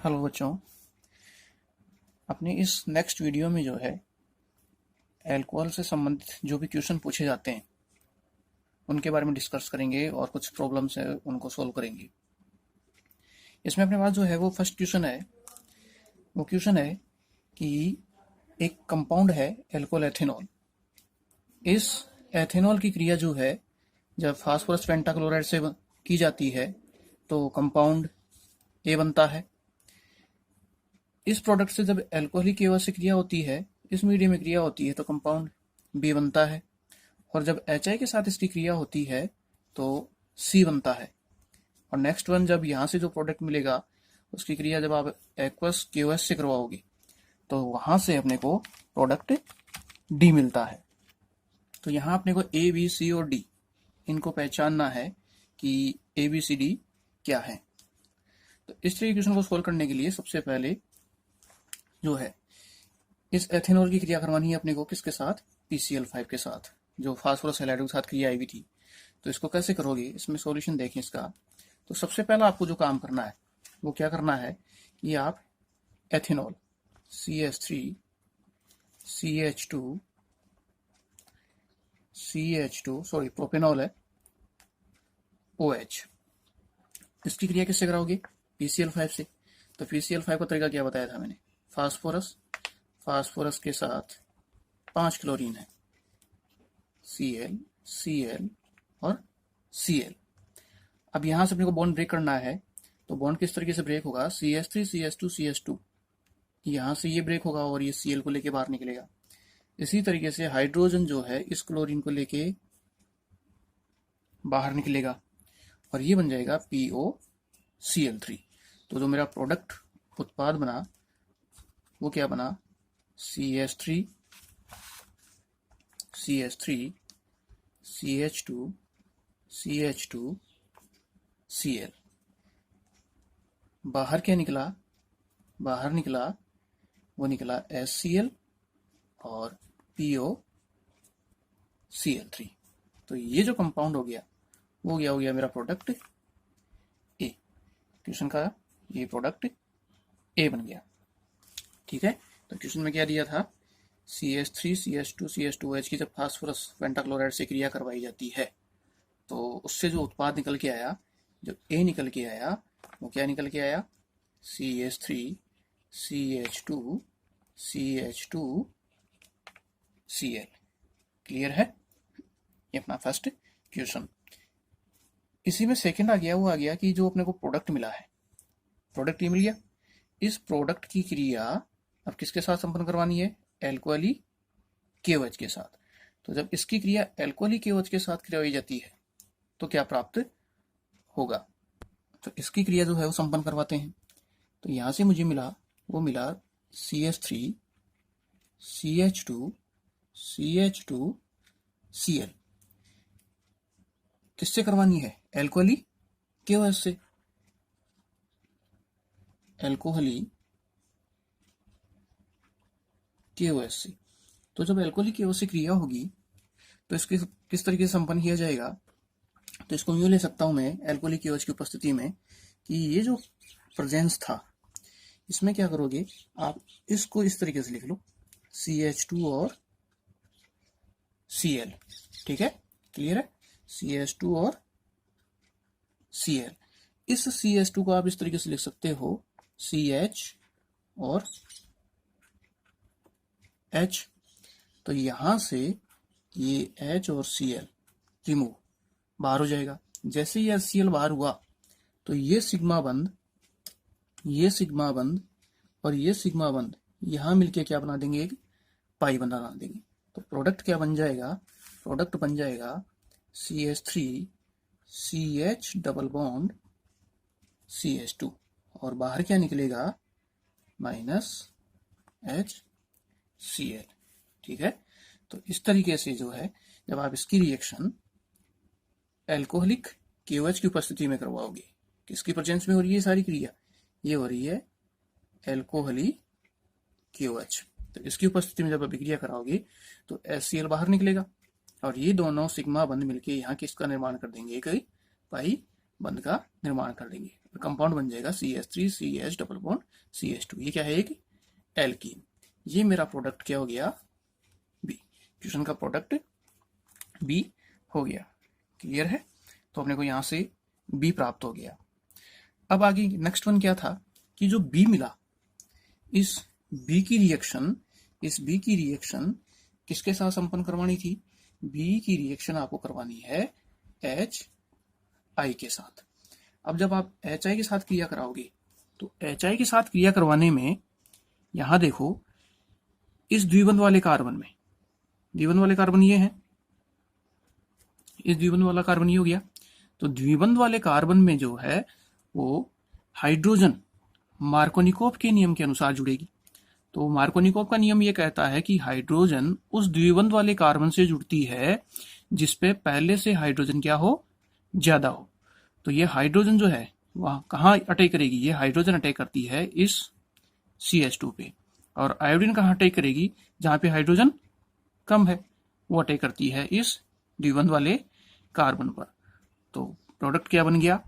Hello बच्चों, अपने इस नेक्स्ट वीडियो में जो है अल्कोहल से संबंधित जो भी क्वेश्चन पूछे जाते हैं उनके बारे में डिस्कस करेंगे और कुछ प्रॉब्लम्स है उनको सॉल्व करेंगे। इसमें अपने पास जो है वो फर्स्ट क्वेश्चन है। वो क्वेश्चन है कि एक कंपाउंड है अल्कोहल एथेनॉल। इस एथेनॉल की क्रिया जो है जब फास्फोरस पेंटाक्लोराइड से की जाती है तो कंपाउंड ए बनता है। इस प्रोडक्ट से जब अल्कोहलिक केवल से क्रिया होती है, इस मीडियम में क्रिया होती है तो कंपाउंड बी बनता है। और जब HI के साथ इसकी क्रिया होती है तो सी बनता है। और नेक्स्ट वन, जब यहाँ से जो प्रोडक्ट मिलेगा उसकी क्रिया जब आप एक्वस KOH से करवाओगे तो वहां से अपने को प्रोडक्ट डी मिलता है। तो यहाँ अपने को A, B, C और D इनको पहचानना है कि A, B, C, D क्या है। तो इस तरह के क्वेश्चन को सोल्व करने के लिए सबसे पहले जो है इस एथेनॉल की क्रिया करवानी है अपने को किसके साथ, PCl5 के साथ, जो फास्फोरस हैलाइड के साथ क्रिया आई हुई थी। तो इसको कैसे करोगे, इसमें सॉल्यूशन देखें इसका। तो सबसे पहला आपको जो काम करना है वो क्या करना है कि आप ethanol CH3 CH2 sorry propanol है OH, इसकी क्रिया किससे कराओगे, PCl5 से। तो PCl5 का तरीका क्या बताया था मैंने, फास्फोरस के साथ 5 क्लोरीन है, Cl और Cl। अब यहां से अपने को बॉन्ड ब्रेक करना है तो बॉन्ड किस तरीके से ब्रेक होगा, CH3 CH2 CH2, यहां से ये ब्रेक होगा और ये Cl को लेके बाहर निकलेगा। इसी तरीके से हाइड्रोजन जो है इस क्लोरीन को लेके बाहर निकलेगा और ये बन जाएगा POCl3। तो जो मेरा प्रोडक्ट उत्पाद बना वो क्या बना, CH3 CH2 Cl। बाहर क्या निकला, बाहर निकला वो निकला HCl और POCl3। तो ये जो कंपाउंड हो गया वो क्या हो गया, मेरा प्रोडक्ट ए। क्वेश्चन का ये प्रोडक्ट ए बन गया। ठीक है, तो क्वेश्चन में क्या दिया था, CH3 CH2 CH2OH की जब फास्फोरस पेंटाक्लोराइड से क्रिया करवाई जाती है तो उससे जो उत्पाद निकल के आया, जो ए निकल के आया वो क्या निकल के आया, CH3 CH2 CL। क्लियर है, ये अपना फर्स्ट क्वेश्चन। इसी में सेकंड आ गया, वो आ गया कि जो अपने को प्रोडक्ट मिला है, प्रोडक्ट ये मिल गया, इस प्रोडक्ट की क्रिया अब किसके साथ संपन्न करवानी है, अल्कोहलिक KOH के साथ। तो जब इसकी क्रिया अल्कोहलिक KOH के साथ करवाई जाती है तो क्या प्राप्त होगा, तो इसकी क्रिया जो है वो संपन्न करवाते हैं। तो यहां से मुझे मिला, वो मिला CH3 CH2 Cl। किससे करवानी है, अल्कोहलिक KOH से, अल्कोहलिक KOH से। तो जब अल्कोहलिक KOH से क्रिया होगी तो इसके किस तरीके से संपन्न किया जाएगा, तो इसको यूं ले सकता हूं मैं अल्कोहलिक KOH की उपस्थिति में कि ये जो प्रेजेंस था इसमें क्या करोगे आप, इसको इस तरीके से लिख लो CH2 और Cl। ठीक है, क्लियर है, CH2 और Cl। इस CH2 को आप इस तरीके से लिख सकते हो CH और H। तो यहां से ये H और Cl रिमूव बाहर हो जाएगा। जैसे ही HCl बाहर हुआ तो ये सिग्मा बंद और ये सिग्मा बंद यहां मिलके क्या बना देंगे, एक पाई बना देंगे। तो प्रोडक्ट क्या बन जाएगा, प्रोडक्ट बन जाएगा CH3 CH double bond CH2 और बाहर क्या निकलेगा, -HCl। ठीक है, तो इस तरीके से जो है जब आप इसकी रिएक्शन अल्कोहलिक KOH की उपस्थिति में करवाओगे, किसकी प्रेजेंस में हो रही है सारी क्रिया, ये हो रही है अल्कोहलिक KOH। तो इसकी उपस्थिति में जब अभिक्रिया कराओगे तो HCl बाहर निकलेगा और ये दोनों सिग्मा बंद मिलके यहाँ किसका निर्माण कर देंगे, एक पाई बंध का निर्माण कर देंगे, कंपाउंड बन जाएगा CH3CH डबल बॉन्ड CH2। ये क्या है, एक एल्कीन। ये मेरा प्रोडक्ट क्या हो गया, बी। क्वेश्चन का प्रोडक्ट बी हो गया। क्लियर है? तो अपने को यहां से बी प्राप्त हो गया। अब आगे नेक्स्ट वन क्या था कि जो बी मिला, इस बी की रिएक्शन किसके साथ संपन्न करवानी थी? बी की रिएक्शन आपको करवानी है HI के साथ। अब जब आप HI के साथ क्रिया कराओगे तो HI के साथ क्रिया करवाने में यहां देखो, इस द्विबंध वाले कार्बन में, द्विबंध वाले कार्बन ये है, इस द्विबंध वाला कार्बन ये हो गया। तो द्विबंध वाले कार्बन में जो है वो हाइड्रोजन मार्कोनिकोव के नियम के अनुसार जुड़ेगी। तो मार्कोनिकोव का नियम ये कहता है कि हाइड्रोजन उस द्विबंध वाले कार्बन से जुड़ती है जिसपे पहले से हाइड्रोजन क्या हो, ज्यादा हो। तो ये हाइड्रोजन जो है वह कहाँ अटैक करेगी? ये हाइड्रोजन अटैक करती है इस CH2 पे। और आयोडीन कहाँ अटैक करेगी? जहां पे हाइड्रोजन कम है, वो अटैक करती है इस द्विबंध वाले कार्बन पर। तो प्रोडक्ट क्या बन गया?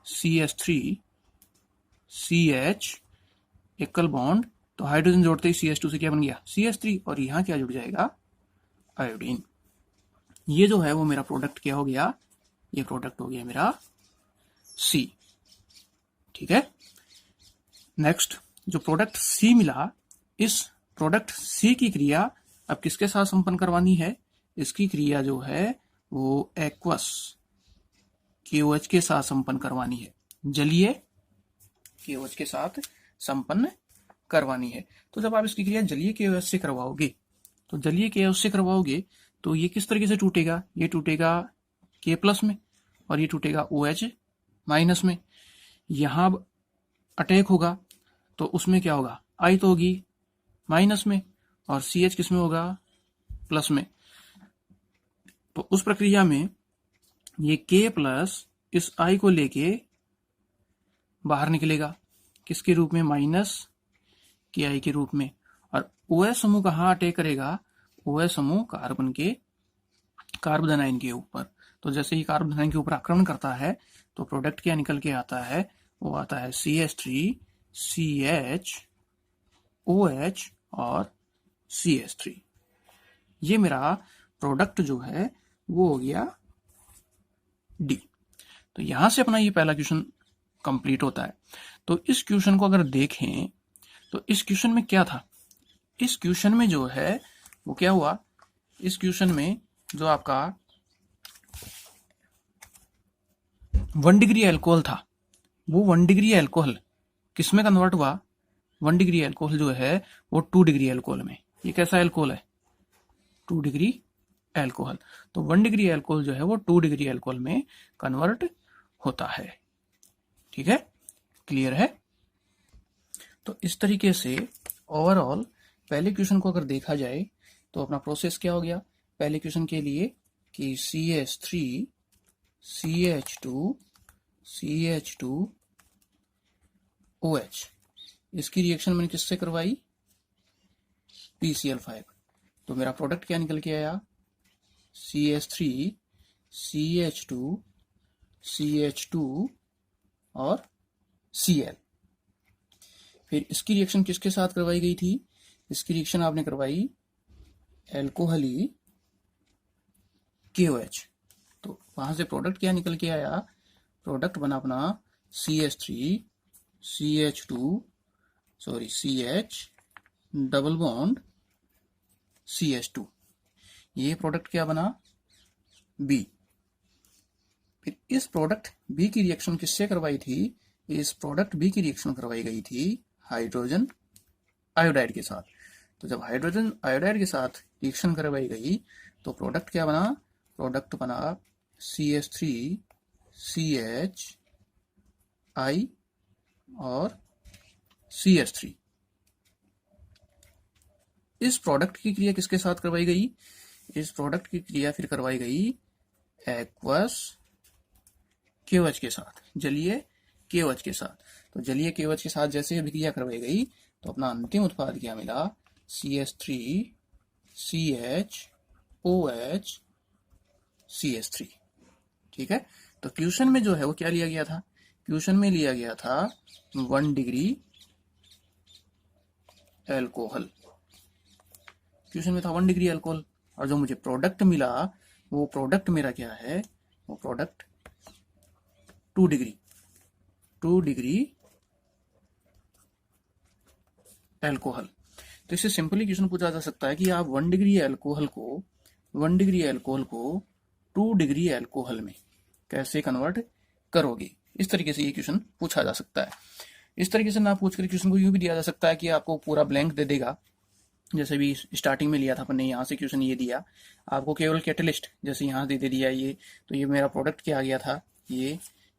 CH3CH एकल बॉन्ड, तो हाइड्रोजन जोड़ते ही CH2 से क्या बन गया? CH3, और यहां क्या जुड़ जाएगा? आयोडीन। ये जो है वो मेरा प्रोडक्ट क्या हो गया? ये प्रोडक्ट हो गया मेरा C। ठीक है। नेक्स्ट जो प्रोडक्ट C मिला, इस प्रोडक्ट C की क्रिया अब किसके साथ संपन्न करवानी है? इसकी क्रिया जो है वो एक्वस KOH के साथ संपन्न करवानी है, जलीय KOH के साथ संपन्न करवानी है। तो जब आप इसकी क्रिया जलीय KOH से करवाओगे, तो जलीय KOH से करवाओगे तो ये किस तरीके से टूटेगा? ये टूटेगा K+ में और ये टूटेगा OH- में। यहां अटैक होगा तो उसमें क्या होगा? I तो होगी माइनस में और CH किस में होगा? प्लस में। तो उस प्रक्रिया में ये K+ इस I को लेके बाहर निकलेगा, किसके रूप में? -KI के रूप में। और OH समूह कहाँ अटैक करेगा? OH समूह कार्बन के कार्बोनाइन के ऊपर। तो जैसे ही कार्बोनाइन के ऊपर आक्रमण करता है तो प्रोडक्ट क्या निकल के आता है? वो आता है CH3CH OH और CH3। ये मेरा प्रोडक्ट जो है वो हो गया D। तो यहां से अपना ये पहला क्वेश्चन कंप्लीट होता है। तो इस क्वेश्चन को अगर देखें तो इस क्वेश्चन में क्या था? इस क्वेश्चन में जो है वो क्या हुआ? इस क्वेश्चन में जो आपका 1 डिग्री एल्कोहल था, वो 1 डिग्री एल्कोहल किस में कन्वर्ट हुआ? 1 डिग्री एल्कोहल जो है वो 2 डिग्री एल्कोहल में। ये कैसा एल्कोहल है? 2 डिग्री एल्कोहल। तो 1 डिग्री एल्कोहल जो है वो 2 डिग्री एल्कोहल में कन्वर्ट होता है। ठीक है, क्लियर है? तो इस तरीके से ओवरऑल पहले क्वेश्चन को अगर देखा जाए तो अपना प्रोसेस क्या हो गया पहले क्वेश्चन के लिए कि CH3 CH2 CH2 OH, इसकी रिएक्शन मैंने किससे करवाई? PCl5। तो मेरा प्रोडक्ट क्या निकल के आया? CH3 CH2 CH2 और Cl। फिर इसकी रिएक्शन किसके साथ करवाई गई थी? इसकी रिएक्शन आपने करवाई एल्कोहली KOH। तो वहां से प्रोडक्ट क्या निकल के आया? प्रोडक्ट बना अपना CH3 CH double bond CH2। ये प्रोडक्ट क्या बना? B। फिर इस प्रोडक्ट B की रिएक्शन किससे करवाई थी? इस प्रोडक्ट B की रिएक्शन करवाई गई थी हाइड्रोजन आयोडाइड के साथ। तो जब हाइड्रोजन आयोडाइड के साथ रिएक्शन करवाई गई तो प्रोडक्ट क्या बना? प्रोडक्ट बना CH3 CHI और CH3। इस प्रोडक्ट की क्रिया किसके साथ करवाई गई? इस प्रोडक्ट की क्रिया फिर करवाई गई एक्वस KOH के साथ, जलीय KOH के साथ। तो जलीय KOH के साथ जैसे अभिक्रिया करवाई गई तो अपना अंतिम उत्पाद क्या मिला? CH3 CH OH CH3। ठीक है, तो क्वेश्चन में जो है वो क्या लिया गया था, क्वेश्चन में लिया गया था 1 डिग्री एल्कोहल, क्वेश्चन में था 1 डिग्री एल्कोहल, और जो मुझे प्रोडक्ट मिला वो प्रोडक्ट मेरा क्या है, वो प्रोडक्ट 2 डिग्री एल्कोहल। तो इससे सिंपली क्वेश्चन पूछा जा सकता है कि आप 1 डिग्री एल्कोहल को 2 डिग्री एल्कोहल में कैसे कन्वर्ट करोगे। इस तरीके से ये क्वेश्चन पूछा जा सकता है। इस तरीके से ना पूछकर क्वेश्चन को यूं भी दिया जा सकता है कि आपको पूरा ब्लैंक दे देगा, जैसे भी स्टार्टिंग में लिया था अपन ने, यहाँ से क्वेश्चन ये दिया आपको केवल कैटलिस्ट, जैसे यहाँ दे दिया ये, तो ये मेरा प्रोडक्ट क्या आ गया था, ये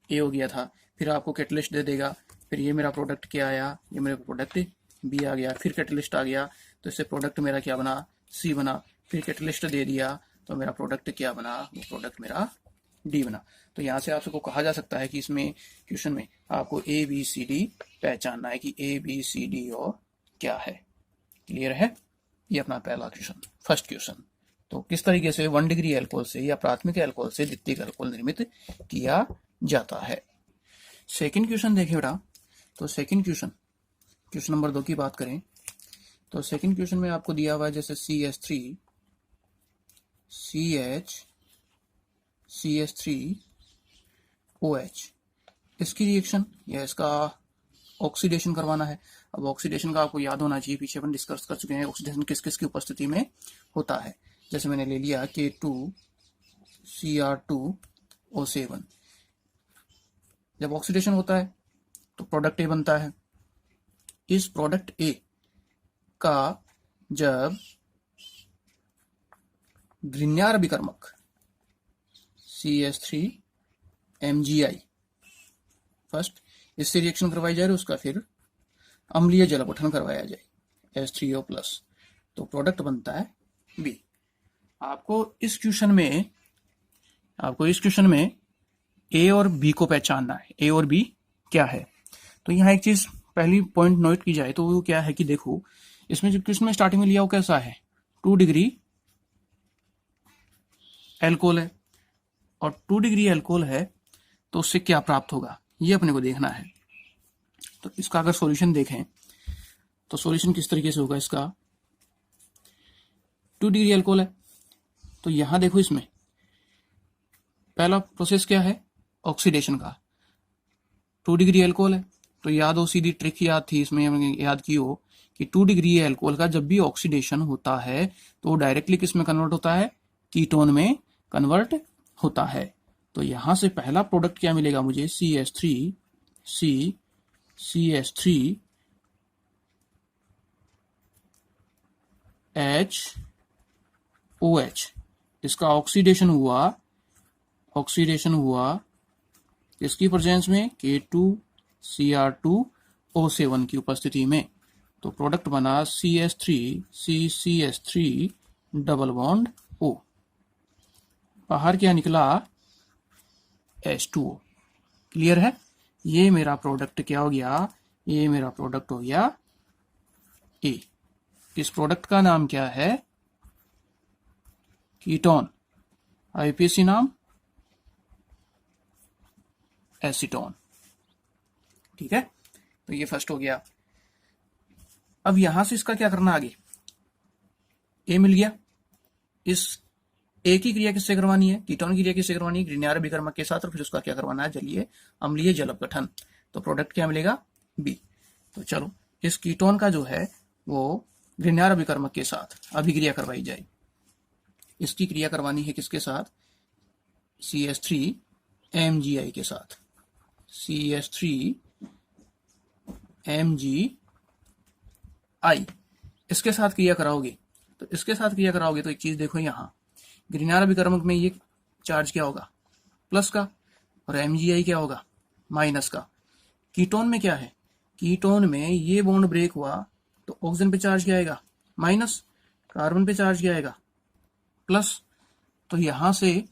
ए हो गया था, फिर आपको कैटलिस्ट दे देगा, फिर ये मेरा प्रोडक्ट क्या आया, ये मेरा प्रोडक्ट बी आ गया, फिर कैटलिस्ट आ गया तो इससे प्रोडक्ट मेरा क्या बना, सी बना, फिर कैटलिस्ट दे दिया तो मेरा प्रोडक्ट क्या बना, वो प्रोडक्ट मेरा डी बना। तो यहाँ से आपको कहा जा सकता है कि इसमें क्वेश्चन में आपको ए बी सी डी पहचानना है कि ए बी सी डी और क्या है। क्लियर है, ये अपना पहला क्वेश्चन, फर्स्ट क्वेश्चन। तो किस तरीके से 1 डिग्री एल्कोहल से या प्राथमिक एल्कोहल से द्वितीयक एल्कोहल निर्मित किया जाता है। सेकंड क्वेश्चन देखें बेटा, तो सेकंड क्वेश्चन नंबर 2 की बात करें तो सेकंड क्वेश्चन में आपको दिया हुआ है जैसे CH3 OH, इसकी रिएक्शन या इसका ऑक्सीडेशन करवाना है। अब ऑक्सीडेशन का आपको याद होना चाहिए, पीछे अपन डिस्कस कर चुके हैं ऑक्सीडेशन किस किस की उपस्थिति में होता है। जैसे मैंने ले लिया K2Cr2O7, जब ऑक्सीडेशन होता है तो प्रोडक्ट ए बनता है। इस प्रोडक्ट ए का जब ग्रिग्नार अभिकर्मक CH3MgI फर्स्ट इससे रिएक्शन करवाई जाए, उसका फिर अम्लीय जल अपठन करवाया जाए H3O+, तो प्रोडक्ट बनता है बी। आपको इस क्वेश्चन में ए और बी को पहचानना है, ए और बी क्या है। तो यहाँ एक चीज पहली पॉइंट नोट की जाए तो वो क्या है कि देखो इसमें जो क्वेश्चन में स्टार्टिंग में लिया वो कैसा है, 2 डिग्री एल्कोहल है, और 2 डिग्री एल्कोहल है तो उससे क्या प्राप्त होगा ये अपने को देखना है। तो इसका अगर सॉल्यूशन देखें तो सॉल्यूशन किस तरीके से होगा इसका, 2 डिग्री एल्कोहल है तो यहां देखो इसमें पहला प्रोसेस क्या है, ऑक्सीडेशन का। 2 डिग्री एल्कोहल है तो याद हो, सीधी ट्रिक याद थी इसमें, हमने याद की हो कि 2 डिग्री एल्कोहल का जब भी ऑक्सीडेशन होता है तो डायरेक्टली किस में कन्वर्ट होता है, कीटोन में कन्वर्ट होता है। तो यहां से पहला प्रोडक्ट क्या मिलेगा मुझे, CH3OH, इसका ऑक्सीडेशन हुआ इसकी प्रेजेंस में K2Cr2O7 की उपस्थिति में, तो प्रोडक्ट बना CH3 डबल बॉन्ड O, बाहर क्या निकला H2O। क्लियर है, ये मेरा प्रोडक्ट क्या हो गया, ये मेरा प्रोडक्ट हो गया ए। इस प्रोडक्ट का नाम क्या है, कीटोन, आईपीसी नाम एसीटोन। ठीक है, तो ये फर्स्ट हो गया। अब यहां से इसका क्या करना आगे, ए मिल गया, इस ए की क्रिया किससे करवानी है, कीटोन की क्रिया किससे करवानी है, ग्रिग्नार अभिकर्मक के साथ, और फिर उसका क्या करवाना है, जलीय अम्लीय जल अपघटन। तो प्रोडक्ट क्या मिलेगा, बी। तो चलो इस कीटोन का जो है वो ग्रिग्नार अभिकर्मक के साथ अभिक्रिया करवाई जाए। इसकी क्रिया करवानी है किसके साथ, CH3MgI के साथ, CH3MgI इसके साथ क्रिया कराओगे। तो इसके साथ क्रिया कराओगे तो एक चीज देखो, यहाँ ग्रिग्नार अभिकर्मक में ये चार्ज क्या होगा, प्लस का, और MgI क्या होगा, माइनस का। कीटोन में क्या है, कीटोन में ये बॉन्ड ब्रेक हुआ तो ऑक्सीजन पे चार्ज क्या आएगा, माइनस, कार्बन पे चार्ज क्या आएगा, प्लस। तो यहां से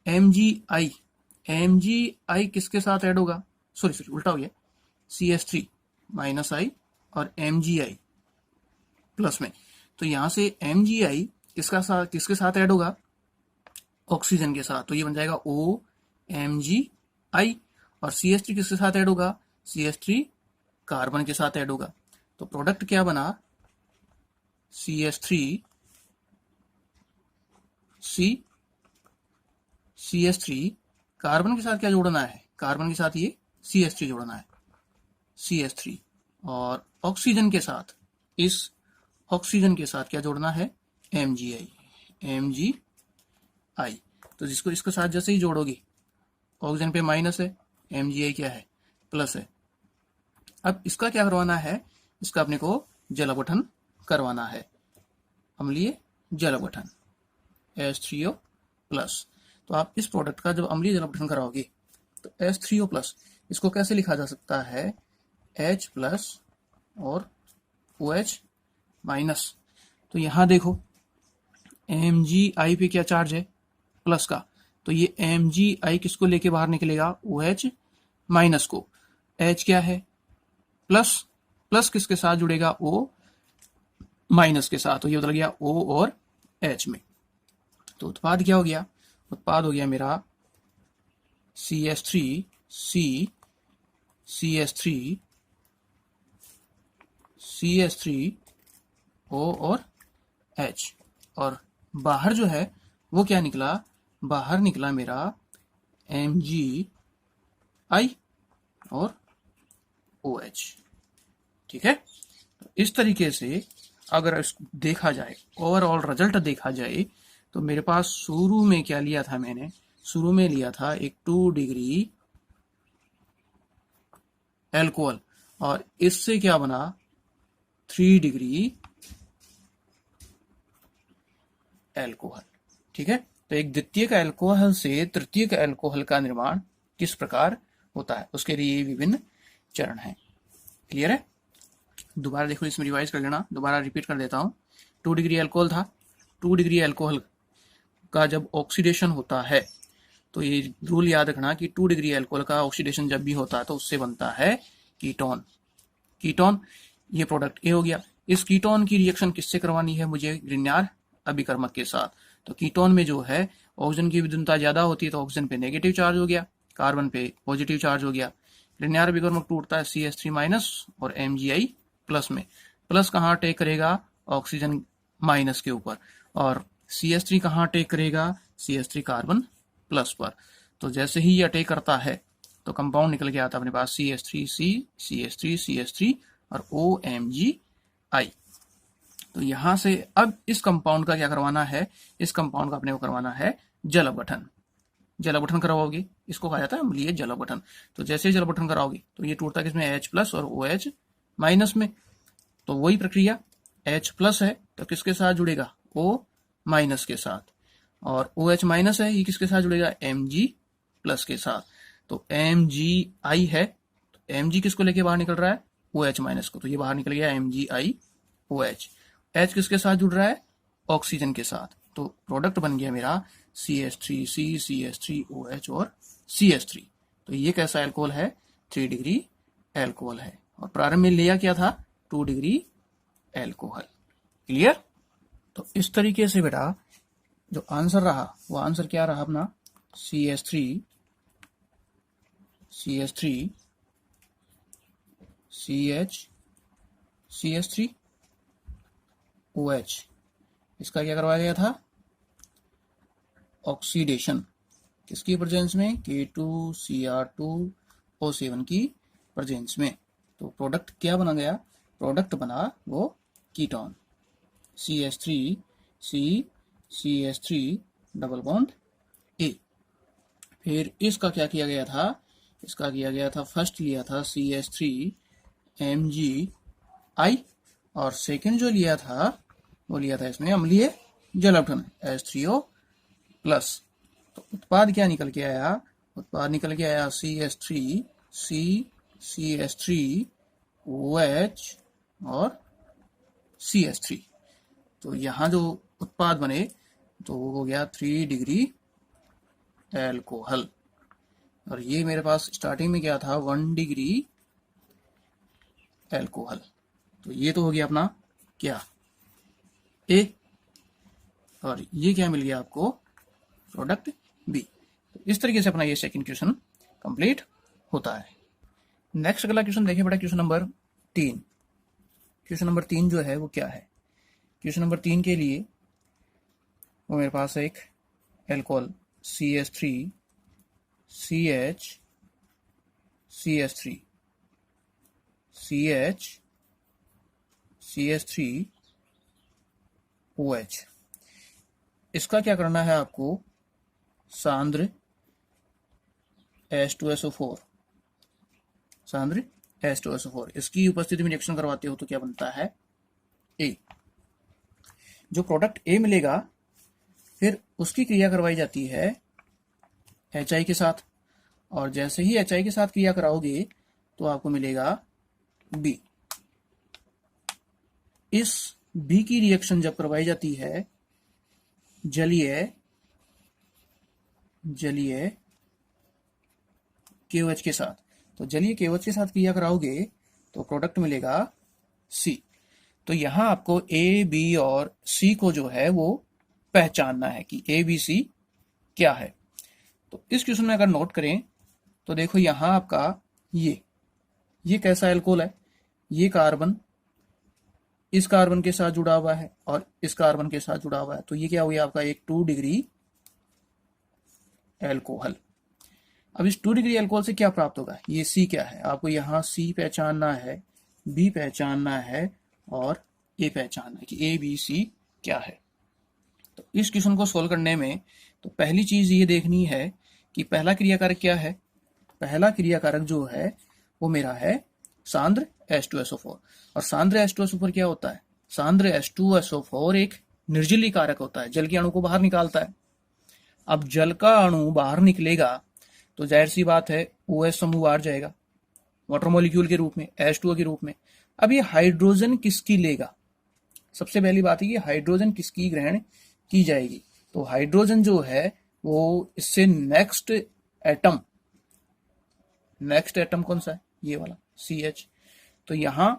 MgI किसके साथ ऐड होगा, सॉरी उल्टा हो गया, CH3 माइनस I और MgI प्लस में। तो यहां से MgI किसके साथ ऐड होगा, ऑक्सीजन के साथ, तो ये बन जाएगा MgI, और CH3 किसके साथ ऐड होगा, CH3 कार्बन के साथ ऐड होगा। तो प्रोडक्ट क्या बना, CH3 कार्बन के साथ क्या जोड़ना है, कार्बन के साथ ये CH3 जोड़ना है, CH3, और ऑक्सीजन के साथ, इस ऑक्सीजन के साथ क्या जोड़ना है, MgI। तो जिसको इसके साथ जैसे ही जोड़ोगे, ऑक्सीजन पे माइनस है, MgI क्या है, प्लस है। अब इसका क्या करवाना है, इसका अपने को जल अपघटन करवाना है, अम्लीय जल अपघटन, H3O प्लस। तो आप इस प्रोडक्ट का जब अम्लीय जल अपघटन कराओगे तो H3O प्लस, इसको कैसे लिखा जा सकता है, H प्लस और OH माइनस। तो यहां देखो MgI पे क्या चार्ज है, प्लस का, तो ये MgI किसको लेके बाहर निकलेगा, OH माइनस को। H क्या है, प्लस, प्लस किसके साथ जुड़ेगा, O माइनस के साथ, तो ये बदल गया O और H में। तो उत्पाद क्या हो गया, उत्पाद हो गया मेरा CH3 O और H, और बाहर जो है वो क्या निकला, बाहर निकला मेरा MgI और OH। ठीक है, तो इस तरीके से अगर देखा जाए, ओवरऑल रिजल्ट देखा जाए, तो मेरे पास शुरू में क्या लिया था, मैंने शुरू में लिया था एक 2 डिग्री एल्कोहल, और इससे क्या बना 3 डिग्री एल्कोहल। ठीक है, तो एक द्वितीयक एल्कोहल से तृतीयक एल्कोहल का निर्माण किस प्रकार होता है, उसके लिए विभिन्न चरण हैं। क्लियर है, दोबारा देखो, इसमें रिवाइज कर लेना, दोबारा रिपीट कर देता हूं। 2 डिग्री एल्कोहल था, 2 डिग्री एल्कोहल का जब ऑक्सीडेशन होता है, तो ये रूल याद रखना कि 2 डिग्री एल्कोहल का ऑक्सीडेशन जब भी होता है तो उससे बनता है कीटोन। कीटोन, ये प्रोडक्ट ए हो गया। इस कीटोन की रिएक्शन किससे करवानी है मुझे, ग्रिग्नार्ड अभिकर्मक के साथ। तो कीटोन में जो है ऑक्सीजन की विद्युतता ज्यादा होती है, तो ऑक्सीजन पे नेगेटिव चार्ज हो गया, कार्बन पे पॉजिटिव चार्ज हो गया। ग्रिग्नार्ड अभिकर्मक टूटता है CH3 माइनस और MgI प्लस में। प्लस कहाँ अटैक करेगा, ऑक्सीजन माइनस के ऊपर, और CH3 कहाँ अटैक करेगा, CH3 कार्बन प्लस पर। तो जैसे ही ये अटैक करता है तो कंपाउंड निकल के आता है अपने पास CH3C, CH3 और OMgI। तो यहां से अब इस कंपाउंड का क्या करवाना है, इस कंपाउंड का अपने को करवाना है जल अपघटन। जल अपघटन करवाओगे, इसको कहा जाता है अम्लीय जल अपघटन। तो जैसे ही जल अपघटन कराओगे तो ये टूटता है किसमें, H प्लस और OH माइनस में। तो वही प्रक्रिया, H प्लस है तो किसके साथ जुड़ेगा, O माइनस के साथ, और OH माइनस है, ये किसके साथ जुड़ेगा, Mg प्लस के साथ। तो MgI है, तो Mg किसको लेके बाहर निकल रहा है, OH माइनस को, तो ये बाहर निकल गया MgI OH। H किसके साथ जुड़ रहा है, ऑक्सीजन के साथ। तो प्रोडक्ट बन गया मेरा CH3C, CH3OH और CH3। तो ये कैसा एल्कोहल है, 3 डिग्री एल्कोहल है, और प्रारंभ में लिया क्या था, 2 डिग्री एल्कोहल। क्लियर। तो इस तरीके से बेटा जो आंसर रहा, वो आंसर क्या रहा अपना, CH3 CH3OH, इसका क्या करवाया गया था, ऑक्सीडेशन, किसकी प्रेजेंस में, K2Cr2O7 की प्रेजेंस में। तो प्रोडक्ट क्या बना गया, प्रोडक्ट बना वो ketone CH3C double bond A। फिर इसका क्या किया गया था, इसका किया गया था, फर्स्ट लिया था CH3MgI, और सेकंड जो लिया था वो लिया था इसमें अम्लीय जल अपघटन H3O प्लस। तो उत्पाद क्या निकल के आया, उत्पाद निकल के आया CH3C, CH3OH और CH3। तो यहां जो उत्पाद बने तो वो हो गया 3 डिग्री एल्कोहल, और ये मेरे पास स्टार्टिंग में क्या था, 1 डिग्री एल्कोहल। तो ये तो हो गया अपना क्या, ए, और ये क्या मिल गया आपको, प्रोडक्ट बी। तो इस तरीके से अपना ये सेकंड क्वेश्चन कंप्लीट होता है। नेक्स्ट अगला क्वेश्चन देखिए बेटा, क्वेश्चन नंबर 3। क्वेश्चन नंबर 3 जो है वो क्या है? क्वेश्चन नंबर 3 के लिए वो मेरे पास एक alcohol CH3 CH CH3 CH CH3 OH, इसका क्या करना है आपको? सांद्र H2SO4, सांद्र H2SO4, इसकी उपस्थिति में रिएक्शन करवाते हो तो क्या बनता है? A। जो प्रोडक्ट A मिलेगा फिर उसकी क्रिया करवाई जाती है HI के साथ, और जैसे ही HI के साथ क्रिया कराओगे तो आपको मिलेगा B। इस B की रिएक्शन जब करवाई जाती है जलीय KOH के साथ, तो जलीय KOH के साथ क्रिया कराओगे तो प्रोडक्ट मिलेगा C। तो यहां आपको A, B और C को जो है वो पहचानना है कि A, B, C क्या है। तो इस क्वेश्चन में अगर नोट करें तो देखो यहां आपका ये कैसा एल्कोहल है? ये कार्बन इस कार्बन के साथ जुड़ा हुआ है और इस कार्बन के साथ जुड़ा हुआ है, तो ये क्या हुआ आपका? एक 2 डिग्री एल्कोहल। अब इस 2 डिग्री एल्कोहल से क्या प्राप्त होगा? ये C क्या है? आपको यहाँ C पहचानना है, B पहचानना है और A पहचानना है कि A, B, C क्या है। तो इस क्वेश्चन को सोल्व करने में तो पहली चीज ये देखनी है कि पहला क्रियाकारक क्या है। पहला क्रियाकारक जो है वो मेरा है सांद्र H2SO4। और सांद्र H2SO4 क्या होता है? सांद्र H2SO4 एक निर्जलीय कारक होता है, जल के अणु को बाहर निकालता है। अब जल का अणु बाहर निकलेगा तो जाहिर सी बात है OH समूह बाहर जाएगा वाटर मॉलिक्यूल के रूप में, H2O के रूप में। अब ये हाइड्रोजन किसकी लेगा? सबसे पहली बात है कि हाइड्रोजन किसकी ग्रहण की जाएगी? तो हाइड्रोजन जो है वो इससे नेक्स्ट एटम कौन सा है? ये वाला CH। तो यहां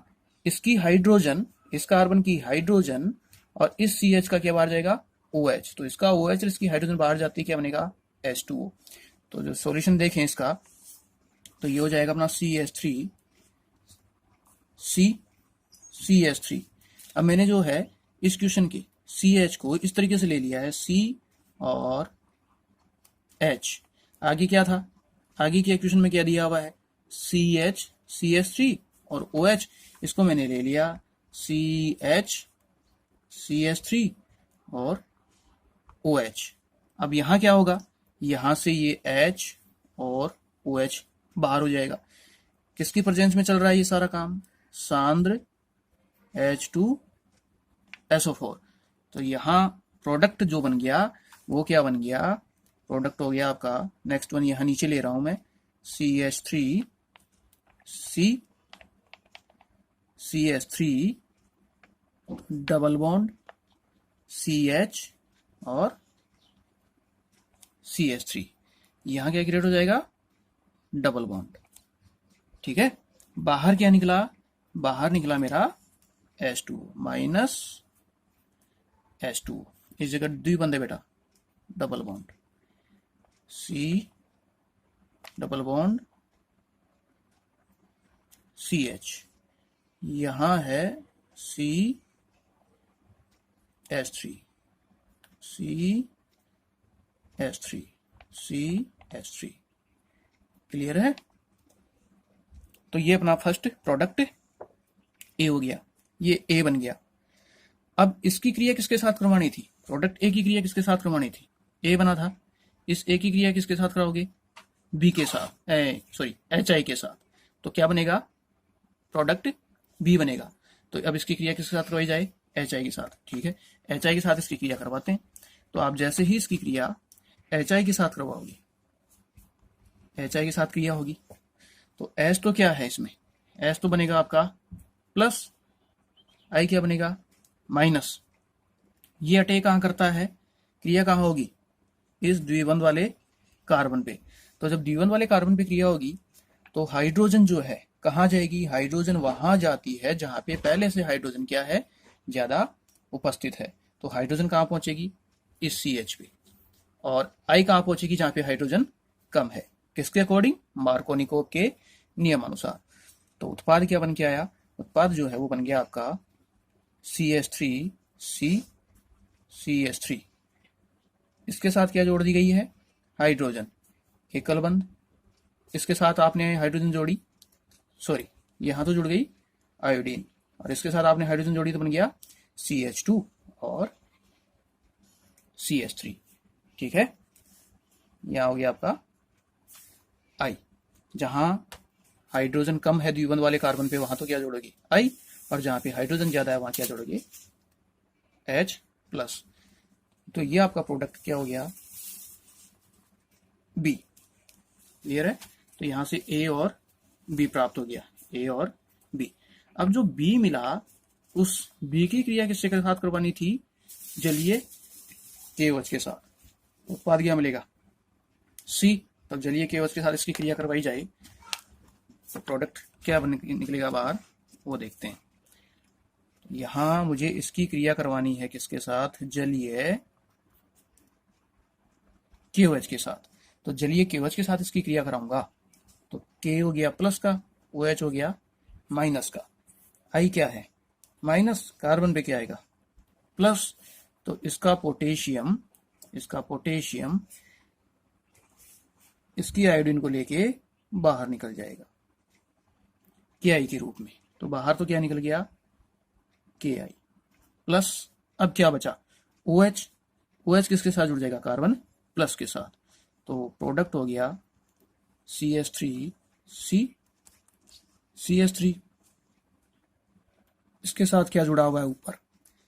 इसकी हाइड्रोजन, इस कार्बन की हाइड्रोजन और इस CH का क्या बाहर जाएगा? OH। तो इसका OH और इसकी हाइड्रोजन बाहर जाती है, क्या बनेगा? H2O। तो जो सॉल्यूशन देखें इसका तो ये हो जाएगा अपना CH3 CH3। अब मैंने जो है इस क्वेश्चन के CH को इस तरीके से ले लिया है, C और H। आगे क्या था? आगे के क्वेश्चन में क्या दिया हुआ है? CH CH3 और OH। इसको मैंने ले लिया CH CH3 और OH। अब यहां क्या होगा? यहां से ये H और OH बाहर हो जाएगा। किसकी प्रेजेंस में चल रहा है ये सारा काम? सांद्र H2SO4। तो यहां प्रोडक्ट जो बन गया वो क्या बन गया? प्रोडक्ट हो गया आपका, नेक्स्ट वन यहां नीचे ले रहा हूं मैं, CH3 CH3 double bond CH और CH3। यहां क्या क्रिएट हो जाएगा? Double bond. ठीक है, बाहर क्या निकला? बाहर निकला मेरा H2 माइनस H2। इस जगह द्विबंध है बेटा, double bond C double bond CH। यहां है CH3 CH3। क्लियर है? तो ये अपना फर्स्ट प्रोडक्ट A हो गया, ये A बन गया। अब इसकी क्रिया किसके साथ करवानी थी? प्रोडक्ट A की क्रिया किसके साथ करवानी थी? A बना था, इस A की क्रिया किसके साथ कराओगे? B के साथ, HI के साथ। तो क्या बनेगा? प्रोडक्ट B बनेगा। तो अब इसकी क्रिया किसके साथ करवाई जाए? HI के साथ। ठीक है, HI के साथ इसकी क्रिया करवाते हैं। तो आप जैसे ही इसकी क्रिया HI के साथ करवाओगे, HI के साथ क्रिया होगी तो H तो क्या है इसमें? H तो बनेगा आपका प्लस, I क्या बनेगा? माइनस। ये अटैक कहां करता है? क्रिया कहां होगी? इस द्विबंध वाले कार्बन पे। तो जब द्विबंध वाले कार्बन पे क्रिया होगी तो हाइड्रोजन जो है कहां जाएगी? हाइड्रोजन वहां जाती है जहां पे पहले से हाइड्रोजन क्या है? ज्यादा उपस्थित है। तो हाइड्रोजन कहां पहुंचेगी? इस CH पे। और आई कहाँ पहुंचेगी, जहां पे हाइड्रोजन कम है। किसके अकॉर्डिंग, मार्कोनिकोव के नियम अनुसार। तो उत्पाद क्या बन के आया, उत्पाद जो है वो बन गया आपका CH3CCH3। इसके साथ क्या जोड़ दी गई है, हाइड्रोजन, एकल बंध। इसके साथ आपने हाइड्रोजन जोड़ी, सॉरी यहां तो जुड़ गई आयोडीन, और इसके साथ आपने हाइड्रोजन जोड़ी तो बन गया CH2 और CH3। ठीक है, यहां हो गया आपका आई। जहां हाइड्रोजन कम है द्विबंध वाले कार्बन पे, वहां तो क्या जोड़ोगे, आई, और जहां पे हाइड्रोजन ज्यादा है वहां क्या जोड़ोगे, H+। तो ये आपका प्रोडक्ट क्या हो गया, बी। क्लियर है, तो यहां से ए और बी प्राप्त हो गया, ए और बी। अब जो बी मिला, उस बी की क्रिया किससे के साथ करवानी थी, जलीय केवच के साथ। उत्पाद क्या मिलेगा, सी। तब जलीय केवच के साथ इसकी क्रिया करवाई जाए तो प्रोडक्ट क्या निकलेगा बाहर, वो देखते हैं। यहां मुझे इसकी क्रिया करवानी है किसके साथ, जलीय केवच के साथ। तो जलीय केवच के साथ इसकी क्रिया कराऊंगा तो के हो गया प्लस का, OH हो गया माइनस का, आई क्या है माइनस, कार्बन पे क्या आएगा प्लस। तो इसका पोटेशियम इसकी आयोडीन को लेके बाहर निकल जाएगा KI के रूप में। तो बाहर तो क्या निकल गया, KI प्लस। अब क्या बचा, OH किसके साथ जुड़ जाएगा, कार्बन प्लस के साथ। तो प्रोडक्ट हो गया CH3 इसके साथ क्या जुड़ा हुआ है ऊपर,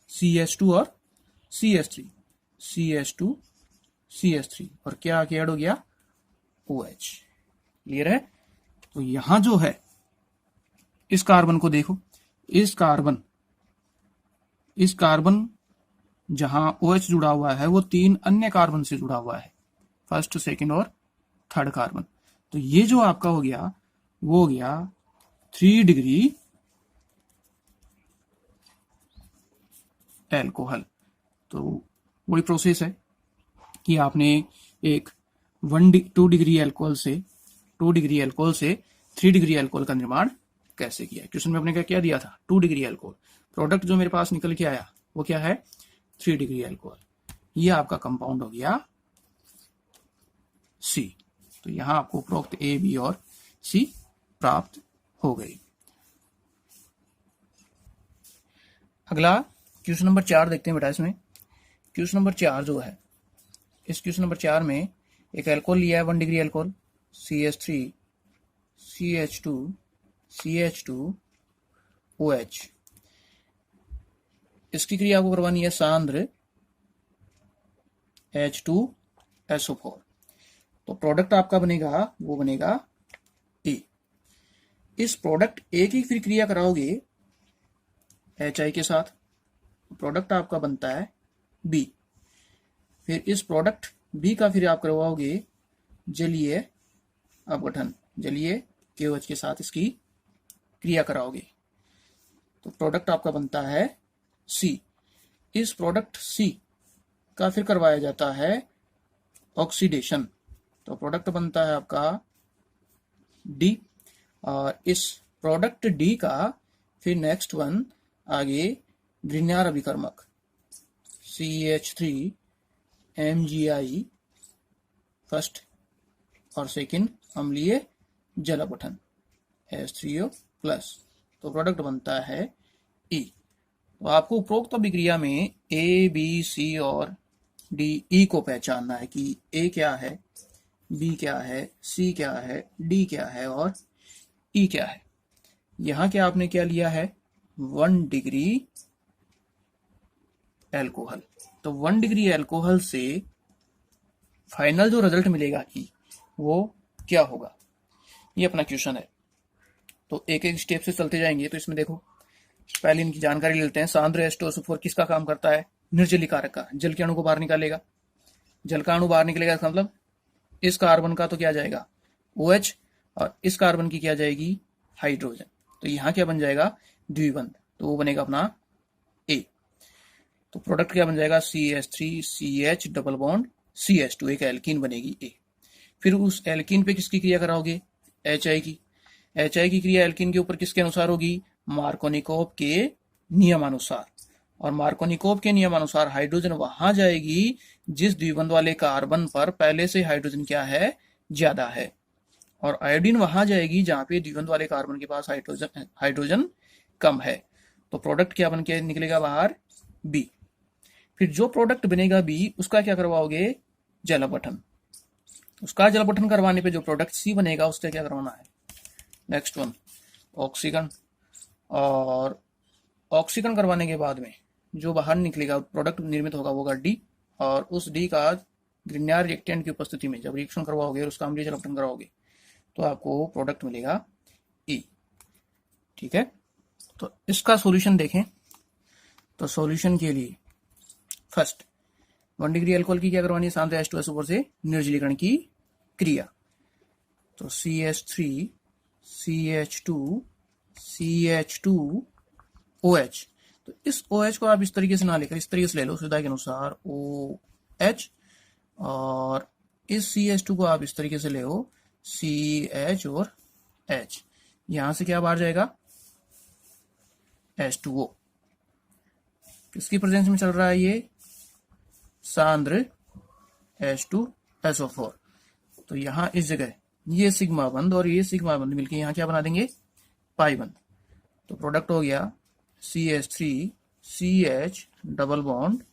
CH2 और CH3 और क्या ऐड हो गया, OH। क्लियर है, तो यहां जो है इस कार्बन को देखो, इस कार्बन जहां OH जुड़ा हुआ है वो 3 अन्य कार्बन से जुड़ा हुआ है, फर्स्ट, सेकंड और थर्ड कार्बन। तो ये जो आपका हो गया वो हो गया 3 डिग्री एल्कोहल। तो वही प्रोसेस है कि आपने एक 2 डिग्री एल्कोहल से 3 डिग्री एल्कोहल का निर्माण कैसे किया। क्वेश्चन में अपने क्या दिया था, 2 डिग्री एल्कोहल। प्रोडक्ट जो मेरे पास निकल के आया वो क्या है, 3 डिग्री एल्कोहल। ये आपका कंपाउंड हो गया C। तो यहां आपको उपरोक्त A, B और C प्राप्त हो गई। अगला क्वेश्चन नंबर 4 देखते हैं बेटा। इसमें क्वेश्चन नंबर 4 जो है, इस क्वेश्चन नंबर 4 में एक एल्कोहल लिया है 1 degree alcohol, CH3 CH2 OH। इसकी क्रिया को करवानी है सांद्र H2SO4। तो प्रोडक्ट आपका बनेगा, वो बनेगा A। इस प्रोडक्ट A की फिर क्रिया कराओगे HI के साथ, प्रोडक्ट आपका बनता है B। फिर इस प्रोडक्ट B का फिर आप करवाओगे जलीय अपघटन, जलीय KOH के साथ इसकी क्रिया कराओगे तो प्रोडक्ट आपका बनता है C। इस प्रोडक्ट C का फिर करवाया जाता है ऑक्सीडेशन, तो प्रोडक्ट बनता है आपका D। और इस प्रोडक्ट D का फिर नेक्स्ट वन आगे ग्रिग्नार अभिकर्मक CH3 MgI फर्स्ट और सेकंड अम्लीय जल अपघटन H3O प्लस। तो प्रोडक्ट बनता है E। तो आपको उपरोक्त अभिक्रिया में A, B, C और D, E को पहचानना है कि A क्या है, B क्या है, C क्या है, D क्या है और E क्या है। यहां क्या आपने क्या लिया है, 1 डिग्री एल्कोहल। तो 1 डिग्री एल्कोहल से फाइनल जो रिजल्ट मिलेगा E, वो क्या होगा, ये अपना क्वेश्चन है। तो एक एक स्टेप से चलते जाएंगे। तो इसमें देखो पहले इनकी जानकारी लेते हैं। सांद्र H2SO4 किसका काम करता है, निर्जलीकारक का, जल के अणु को बाहर निकालेगा। जल का अणु बाहर निकलेगा इसका मतलब इस कार्बन का तो क्या जाएगा OH और इस कार्बन की क्या जाएगी हाइड्रोजन। तो यहां क्या बन जाएगा द्विबंध, तो वो बनेगा अपना A। तो प्रोडक्ट क्या बन जाएगा CH3CH डबल बॉन्ड CH2 एक एल्कीन बनेगी ए। फिर उस एल्कीन पे किसकी क्रिया कराओगे? HI की। HI की क्रिया एल्कीन के ऊपर किसके अनुसार होगी? मार्कोनिकोव के नियमानुसार। और मार्कोनिकोव के नियमानुसार हाइड्रोजन वहां जाएगी जिस द्विबंध वाले कार्बन पर पहले से हाइड्रोजन क्या है? ज्यादा है। और आयोडीन वहां जाएगी जहां पे द्विबंध वाले कार्बन के पास हाइड्रोजन कम है। तो प्रोडक्ट क्या बन के निकलेगा बाहर? बी। फिर जो प्रोडक्ट बनेगा बी, उसका क्या करवाओगे? जल अपघटन। उसका जल अपघटन करवाने पे जो प्रोडक्ट सी बनेगा उसका क्या करवाना है? नेक्स्ट वन, ऑक्सीकरण। और ऑक्सीकरण करवाने के बाद में जो बाहर निकलेगा प्रोडक्ट निर्मित होगा वो होगा डी। और उस डी का ग्रिग्नार्ड रिएक्टेंट की उपस्थिति में जब रिएक्शन करवाओगे और उसका अम्लीय जल अपघटन कराओगे तो आपको प्रोडक्ट मिलेगा ई। ठीक है, तो इसका सॉल्यूशन देखें। तो सॉल्यूशन के लिए फर्स्ट 1 डिग्री अल्कोहल की क्या करवानी है? सांद्र H2S ऊपर से निर्जलीकरण की क्रिया। तो CH3 CH2 CH2 OH। तो इस OH को आप इस तरीके से ना लेकर इस तरीके से ले लो सुविधा के अनुसार OH। और इस CH2 को आप इस तरीके से ले लो CH और H। यहां से क्या बाहर जाएगा? H2O। किसकी प्रेजेंस में चल रहा है ये? सांद्र H2SO4। तो यहां इस जगह ये सिग्मा बंद और ये सिग्मा बंद मिलके यहां क्या बना देंगे? पाई बंद। तो प्रोडक्ट हो गया CH3 CH double bond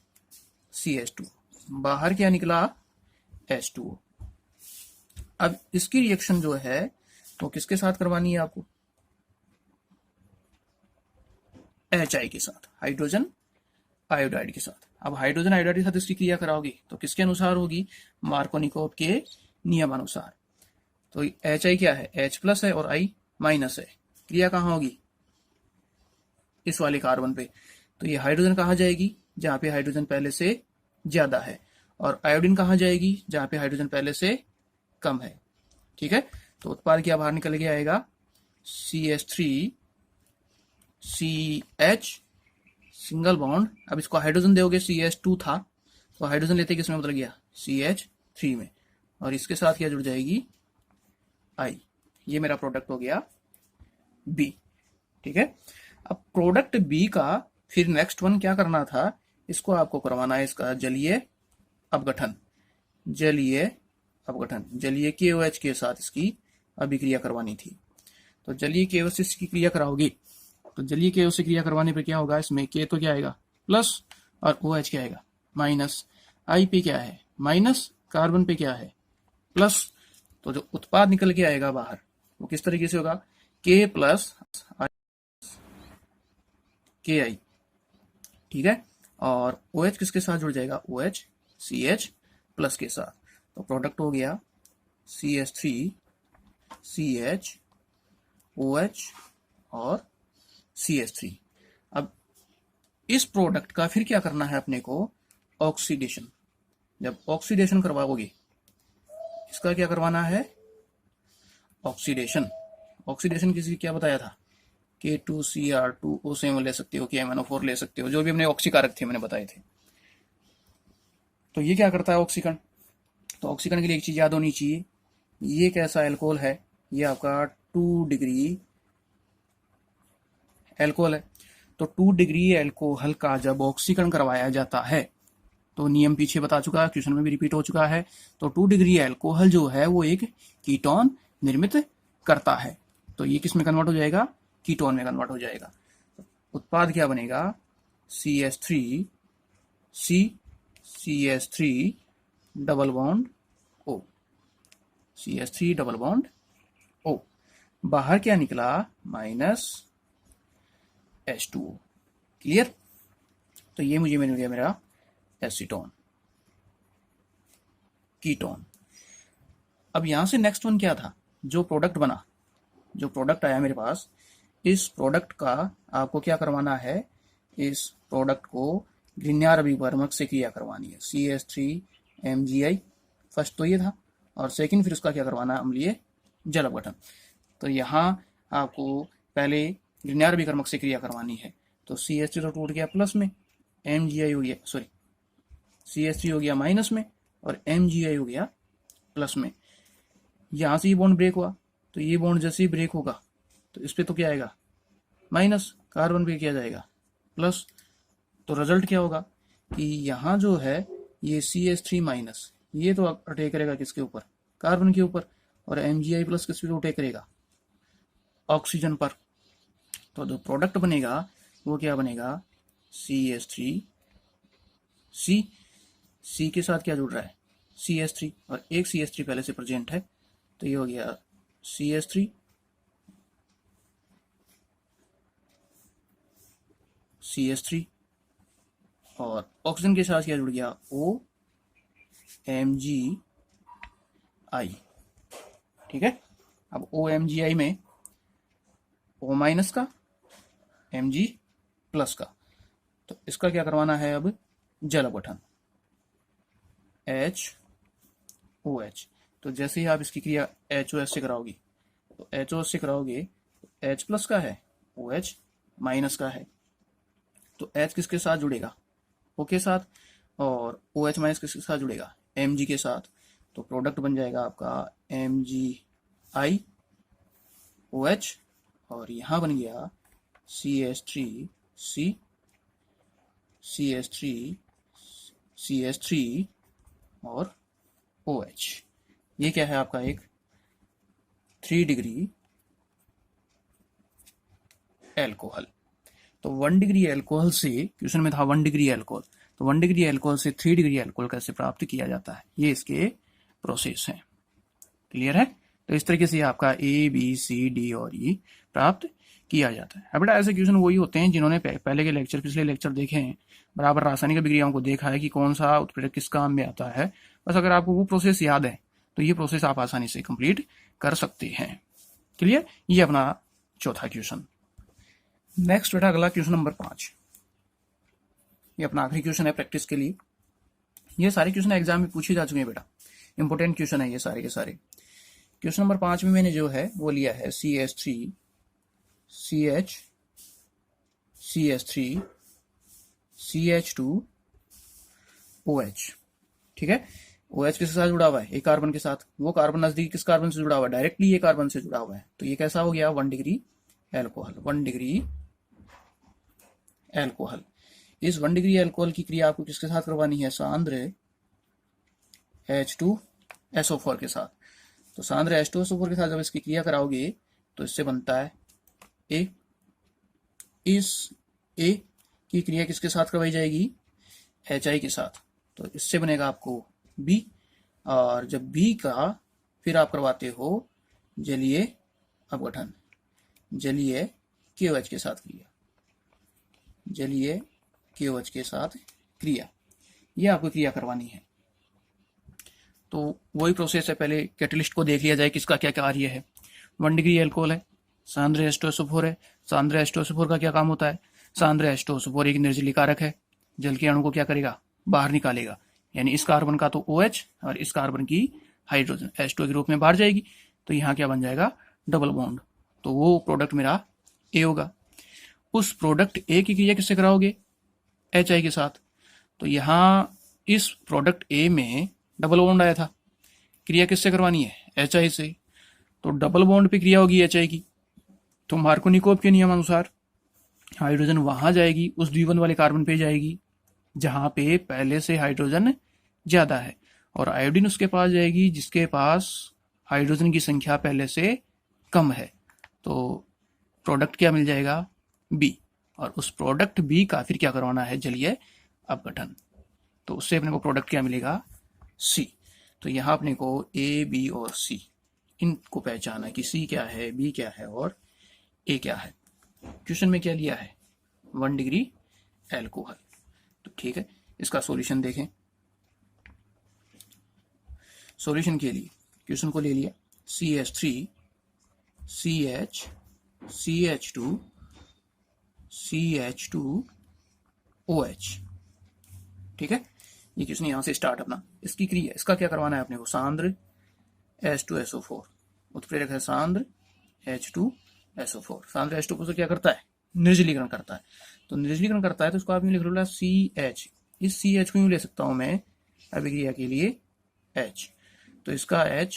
CH2। बाहर क्या निकला? H2O। अब इसकी रिएक्शन जो है वो किसके साथ करवानी है आपको? HI के साथ, हाइड्रोजन आयोडाइड के साथ। अब हाइड्रोजन आयोडाइड के साथ इसकी क्रिया कराओगे तो किसके अनुसार होगी? मार्कोनिकोव के नियमानुसार। तो HI क्या है? H प्लस है और I माइनस है। क्रिया कहाँ होगी? इस वाले कार्बन पे। तो ये हाइड्रोजन कहाँ जाएगी? जहां पे हाइड्रोजन पहले से ज्यादा है। और आयोडीन कहाँ जाएगी? जहां पे हाइड्रोजन पहले से कम है। ठीक है, तो उत्पाद क्या बाहर निकल के आएगा? CH3 CH single bond. अब इसको हाइड्रोजन दोगे, CH2 था तो हाइड्रोजन लेते किसमें बदल गया? CH3 में। और इसके साथ क्या जुड़ जाएगी? I। ये मेरा प्रोडक्ट हो गया B। ठीक है, अब प्रोडक्ट बी का फिर नेक्स्ट वन क्या करना था? इसको आपको करवाना है इसका जलीय अपघटन। जलीय अपघटन, जलीय KOH के साथ इसकी अभिक्रिया करवानी थी। तो जलीय KOH से इसकी क्रिया कराओगी तो जलीय KOH से क्रिया करवाने पे क्या होगा? इसमें K तो क्या आएगा? प्लस, और OH क्या आएगा? माइनस। I पे क्या है? माइनस। कार्बन पे क्या है? प्लस। तो जो उत्पाद निकल के आएगा बाहर वो किस तरीके से होगा? K plus KI। ठीक है, और OH किसके साथ जुड़ जाएगा? OH CH प्लस के साथ। तो प्रोडक्ट हो गया CH3 CH OH और CH3। अब इस प्रोडक्ट का फिर क्या करना है अपने को? ऑक्सीडेशन। जब ऑक्सीडेशन करवाओगे इसका क्या करवाना है? ऑक्सीडेशन। ऑक्सीडेशन किसी क्या बताया था? K2Cr2O7 ले सकते हो, KMnO4 ले सकते हो, जो भी हमने ऑक्सीकारक थे मैंने बताए थे। तो ये क्या करता है ऑक्सीकरण? तो ऑक्सीकरण के लिए एक चीज याद होनी चाहिए, ये कैसा अल्कोहल है? ये आपका 2 डिग्री अल्कोहल है। तो 2 डिग्री अल्कोहल का जब ऑक्सीकरण करवाया जाता है तो नियम पीछे बता चुका है, क्वेश्चन में भी रिपीट हो चुका है। तो 2 डिग्री अल्कोहल जो है वो एक कीटोन निर्मित करता है। तो ये किस में कन्वर्ट हो जाएगा? कीटोन में कन्वर्ट हो जाएगा। उत्पाद क्या बनेगा? CH3 CH3 double bond O। CH3 double bond O। बाहर क्या निकला? Minus H2O। क्लियर? तो ये मुझे मिल गया मेरा एसीटोन, कीटोन। अब यहां से नेक्स्ट वन क्या था? जो प्रोडक्ट बना, जो प्रोडक्ट आया मेरे पास, इस प्रोडक्ट का आपको क्या करवाना है? इस प्रोडक्ट को ग्रिग्नार्ड अभिवर्मक से क्रिया करवानी है। CH3MgI फर्स्ट तो ये था, और सेकंड फिर उसका क्या करवाना है? अम्लीय जल अपघटन। तो यहाँ आपको पहले ग्रिग्नार्ड अभिकर्मक से क्रिया करवानी है। तो CH3 तो टूट गया प्लस में, MgI हो गया, सॉरी CH3 हो गया माइनस में, और MgI हो गया प्लस में। यहां से ये बॉन्ड ब्रेक हुआ, तो ये बॉन्ड जैसे ही ब्रेक होगा तो इस पे तो क्या आएगा माइनस, कार्बन पे क्या जाएगा प्लस। तो रिजल्ट क्या होगा कि यहाँ जो है ये CH3 माइनस, ये तो अटैक करेगा किसके ऊपर, कार्बन के ऊपर, और MgI प्लस किस पे अटैक करेगा, ऑक्सीजन पर। तो जो प्रोडक्ट बनेगा वो क्या बनेगा, CH3, C के साथ क्या जुड़ रहा है CH3, और एक CH3 पहले से प्रेजेंट है, तो ये हो गया CH3, CH3, और ऑक्सीजन के साथ क्या जुड़ गया OMgI। ठीक है, अब OMgI में O माइनस का, Mg प्लस का, तो इसका क्या करवाना है अब, जल अपघटन HOH। तो जैसे ही आप इसकी क्रिया HOH से कराओगे, तो HOH से कराओगे तो H प्लस का है, OH माइनस का है, तो H किसके साथ जुड़ेगा, O के साथ, और OH माइनस किसके साथ जुड़ेगा, Mg के साथ। तो प्रोडक्ट बन जाएगा आपका MgI OH, और यहां बन गया CH3C, CH3 और OH। ये क्या है आपका एक 3 डिग्री एल्कोहल। तो 1 डिग्री एल्कोहल से, क्वेश्चन में था 1 डिग्री एल्कोहल, तो 1 डिग्री एल्कोहल से 3 डिग्री एल्कोहल कैसे प्राप्त किया जाता है, ये इसके प्रोसेस है। क्लियर है। तो इस तरीके से आपका ABCD और E प्राप्त किया जाता है। अब बेटा ऐसे क्वेश्चन वही होते हैं जिन्होंने पहले के लेक्चर, पिछले लेक्चर देखे हैं, बराबर रासायनिक अभिक्रियाओं को देखा है कि कौन सा उत्प्रेरक किस काम में आता है। बस अगर आपको वो प्रोसेस याद है तो ये प्रोसेस आप आसानी से कंप्लीट कर सकते हैं। क्लियर। ये अपना चौथा क्वेश्चन। नेक्स्ट बेटा अगला क्वेश्चन नंबर 5, ये अपना आखिरी क्वेश्चन है प्रैक्टिस के लिए। ये सारे क्वेश्चन एग्जाम में पूछे जा चुके हैं बेटा, इंपोर्टेंट क्वेश्चन है ये सारे के सारे। क्वेश्चन नंबर 5 में मैंने जो है वो लिया है CH3 CH2 OH। ठीक है, OH किसके साथ जुड़ा हुआ है, एक कार्बन के साथ। वो कार्बन नजदीक किस कार्बन से जुड़ा हुआ है, डायरेक्टली ये कार्बन से जुड़ा हुआ है। तो ये कैसा हो गया 1 डिग्री एल्कोहल। 1 degree alcohol. इस 1 डिग्री एल्कोहल की क्रिया आपको किसके साथ करवानी है, सांद्र H2SO4 के साथ। तो सांद्र H2SO4 के साथ जब इसकी क्रिया कराओगे तो इससे बनता है A। इस A की क्रिया किसके साथ करवाई जाएगी, HI के साथ। तो इससे बनेगा आपको B, और जब B का फिर आप करवाते हो जलीय अपघटन, जलीय KOH के साथ क्रिया, जलीय KOH के साथ क्रिया, ये आपको क्रिया करवानी है। तो वही प्रोसेस है, पहले कैटलिस्ट को देख लिया जाए किसका क्या कार्य है। 1 डिग्री एल्कोहल है, सांद्र H2SO4 है। सांद्र H2SO4 का क्या काम होता है, सांद्र H2SO4 एक निर्जलीय कारक है, जल के अणु को क्या करेगा, बाहर निकालेगा। यानी इस कार्बन का तो OH और इस कार्बन की हाइड्रोजन H2 के रूप में बाहर जाएगी। तो यहाँ क्या बन जाएगा, डबल बॉन्ड। तो वो प्रोडक्ट मेरा A होगा। उस प्रोडक्ट A की क्रिया किससे कराओगे, HI के साथ। तो यहाँ इस प्रोडक्ट A में डबल बॉन्ड आया था, क्रिया किससे करवानी है, HI से। तो डबल बॉन्ड पे क्रिया होगी HI की। तो मार्कोनिकोव के नियम अनुसार हाइड्रोजन वहां जाएगी, उस द्विबंध वाले कार्बन पे जाएगी जहां पे पहले से हाइड्रोजन ज्यादा है, और आयोडीन उसके पास जाएगी जिसके पास हाइड्रोजन की संख्या पहले से कम है। तो प्रोडक्ट क्या मिल जाएगा, B, और उस प्रोडक्ट B का फिर क्या करवाना है, जलीय अपघटन। तो उससे अपने को प्रोडक्ट क्या मिलेगा, C। तो यहाँ अपने को A, B और C इनको पहचाना कि C क्या है, B क्या है और A क्या है। क्वेश्चन में क्या लिया है, 1 डिग्री एल्कोहल। तो ठीक है, इसका सॉल्यूशन देखें। सॉल्यूशन के लिए क्वेश्चन को ले लिया, CH3 CH2 OH। ठीक है, ये क्वेश्चन यहां से स्टार्ट अपना। इसकी क्रिया, इसका क्या करवाना है अपने को, सांद्र H2SO4, उत्प्रेरक है सांद्र H2SO4। सांद्र H2SO4 क्या करता है, निर्जलीकरण करता है। तो निर्जलीकरण करता है तो इसको आप यूं लिख लो CH। इस CH को यूं ले सकता हूं मैं अभिक्रिया के लिए H, तो इसका H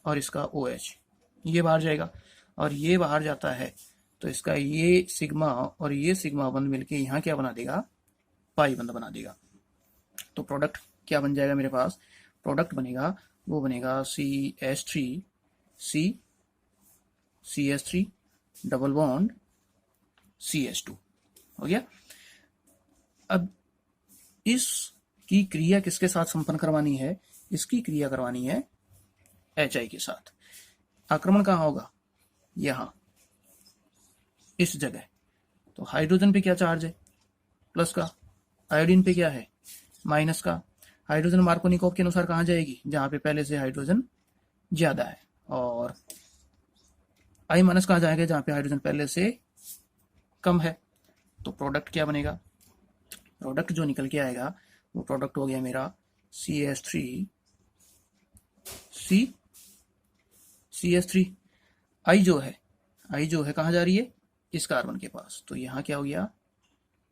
और इसका OH ये बाहर जाएगा, और ये बाहर जाता है तो इसका ये सिग्मा और ये सिग्मा बंध मिलके यहाँ क्या बना देगा, पाई बंध बना देगा। तो प्रोडक्ट क्या बन जाएगा मेरे पास, प्रोडक्ट बनेगा, वो बनेगा CH3 डबल बॉन्ड CH2 हो गया। अब इसकी क्रिया किसके साथ संपन्न करवानी है, इसकी क्रिया करवानी है HI के साथ। आक्रमण कहाँ होगा, यहाँ इस जगह। तो हाइड्रोजन पे क्या चार्ज है, प्लस का, आयोडीन पे क्या है, माइनस का। हाइड्रोजन मार्कोनिकोव के अनुसार कहाँ जाएगी, जहां पे पहले से हाइड्रोजन ज्यादा है, और I माइनस कहाँ जाएगा, जहां पे हाइड्रोजन पहले से कम है। तो प्रोडक्ट क्या बनेगा, प्रोडक्ट जो निकल के आएगा वो प्रोडक्ट हो गया मेरा CH3 I जो है कहाँ जा रही है, इस कार्बन के पास, तो यहाँ क्या हो गया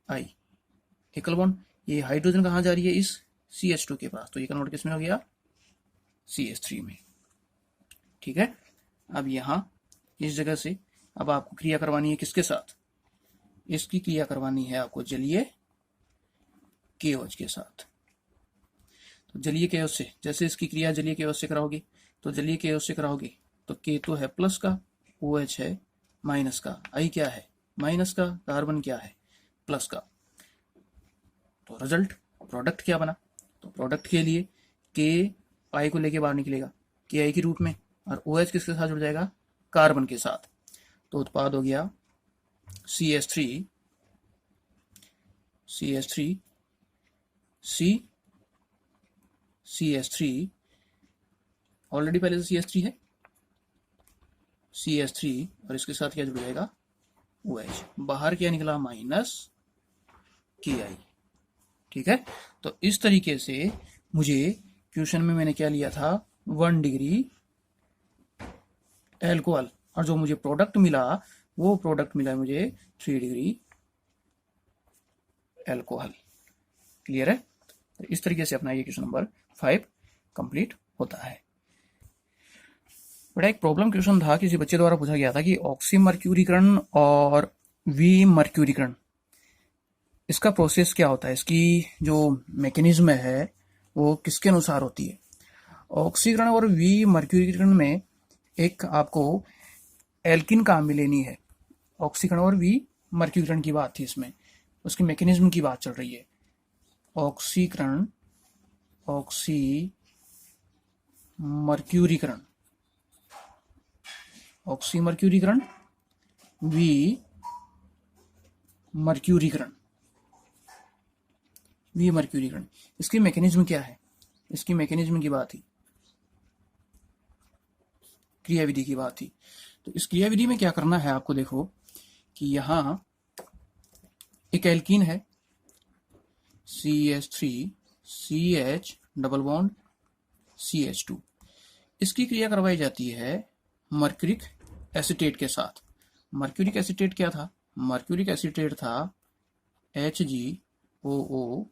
I एकल बॉन्ड। ये हाइड्रोजन कहाँ जा रही है, इस CH2 के पास, तो ये कन्वर्ट किस में हो गया, CH3 में। ठीक है। अब यहाँ इस जगह से अब आपको क्रिया करवानी है किसके साथ, इसकी क्रिया करवानी है आपको जलीय KOH के साथ। तो जलीय KOH से, जैसे इसकी क्रिया जलीय KOH से कराओगे, तो जलीय KOH से कराओगे तो K तो है प्लस का, OH है माइनस का, I क्या है माइनस का, कार्बन क्या है प्लस का। तो रिजल्ट प्रोडक्ट क्या बना, तो प्रोडक्ट के लिए K पाई को लेके बाहर निकलेगा KI के रूप में, और OH किसके साथ जुड़ जाएगा, कार्बन के साथ। तो उत्पाद हो गया CH3 ऑलरेडी पहले से CH3 है, CH3 और इसके साथ क्या जुड़ जाएगा, OH। बाहर क्या निकला, माइनस KI। ठीक है। तो इस तरीके से मुझे क्वेश्चन में मैंने क्या लिया था, 1 डिग्री एल्कोहल, और जो मुझे प्रोडक्ट मिला वो प्रोडक्ट मिला मुझे 3 डिग्री एल्कोहल। क्लियर है। तो इस तरीके से अपना ये क्वेश्चन नंबर 5 कंप्लीट होता है। बड़ा एक प्रॉब्लम क्वेश्चन था, किसी बच्चे द्वारा पूछा गया था कि ऑक्सीमर्क्यूरीकरण और विमर्क्यूरीकरण, इसका प्रोसेस क्या होता है, इसकी जो मैकेनिज्म है वो किसके अनुसार होती है। ऑक्सीकरण और विमर्क्यूरीकरण में एक आपको एल्किन का मिलेनी है। ऑक्सीकरण और विमर्क्यूरीकरण की बात थी, इसमें उसकी मैकेनिज्म की बात चल रही है। ऑक्सीकरण, ऑक्सीमर्क्यूरीकरण, ऑक्सीमर्क्यूरीकरण, विमर्क्यूरीकरण, विमर्क्यूरीकरण, इसकी मैकेनिज्म क्या है, इसकी मैकेनिज्म की बात थी, क्रियाविधि की बात थी। तो इस क्रियाविधि में क्या करना है आपको, देखो कि यहां एक एल्कीन है CH3 CH double bond CH2, इसकी क्रिया करवाई जाती है मर्क्यूरिक एसीटेट के साथ। मर्क्यूरिक एसीटेट क्या था, मर्क्यूरिक एसीटेट था HgOO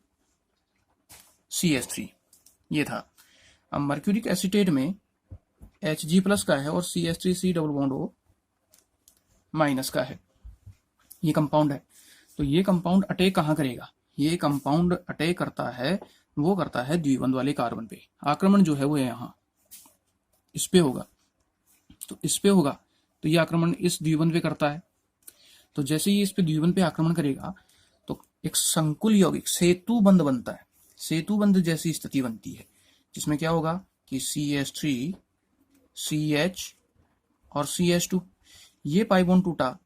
CH3, ये था। अब मर्क्यूरिक एसीटेट में Hg प्लस का है और CH3C double bond O minus का है, ये कंपाउंड है। तो ये कंपाउंड अटैक कहाँ करेगा, ये कंपाउंड अटैक करता है, वो करता है द्विबंध वाले कार्बन पे। आक्रमण जो है वो यहाँ इस पे होगा, तो इस पे होगा, तो ये आक्रमण इस द्विबंध पे करता है। तो जैसे ही इस पे द्विबंध पे आक्रमण करेगा तो एक संकुल यौगिक सेतु बंध बनता है। सेतु बंध जैसी स्थिति बनती है, जिसमें क्या होगा कि CH3 CH और CH2, ये पाई बॉन्ड टूटा